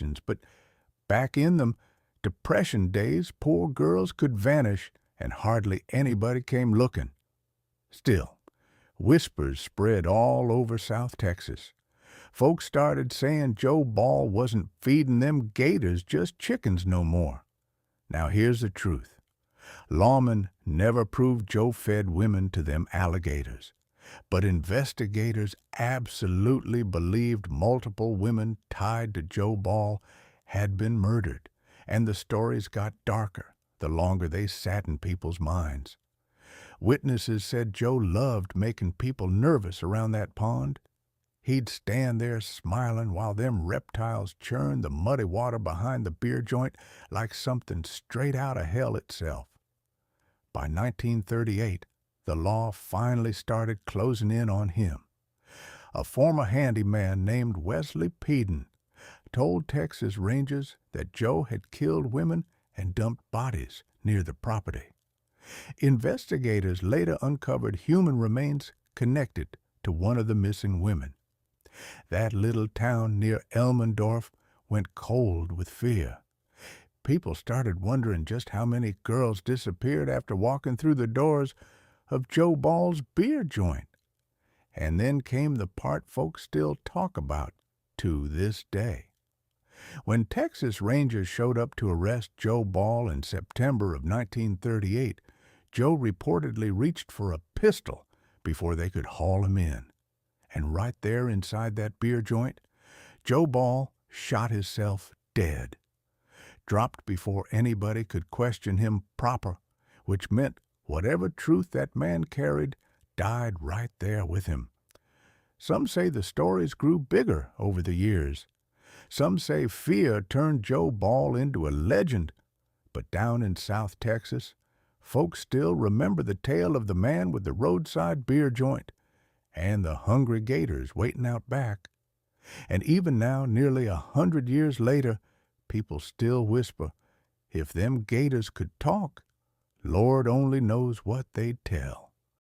conditions, but back in them Depression days, poor girls could vanish and hardly anybody came looking. Still, whispers spread all over South Texas. Folks started saying Joe Ball wasn't feeding them gators just chickens no more. Now here's the truth. Lawmen never proved Joe fed women to them alligators. But investigators absolutely believed multiple women tied to Joe Ball had been murdered, and the stories got darker the longer they sat in people's minds. Witnesses said Joe loved making people nervous around that pond. He'd stand there smiling while them reptiles churned the muddy water behind the beer joint like something straight out of hell itself. By 1938, the law finally started closing in on him. A former handyman named Wesley Peden told Texas Rangers that Joe had killed women and dumped bodies near the property. Investigators later uncovered human remains connected to one of the missing women. That little town near Elmendorf went cold with fear. People started wondering just how many girls disappeared after walking through the doors of Joe Ball's beer joint. And then came the part folks still talk about to this day. When Texas Rangers showed up to arrest Joe Ball in September of 1938, Joe reportedly reached for a pistol before they could haul him in. And right there inside that beer joint, Joe Ball shot himself dead. Dropped before anybody could question him proper, which meant whatever truth that man carried died right there with him. Some say the stories grew bigger over the years. Some say fear turned Joe Ball into a legend. But down in South Texas, folks still remember the tale of the man with the roadside beer joint and the hungry gators waiting out back. And even now, nearly 100 years later, people still whisper, if them gators could talk, Lord only knows what they'd tell.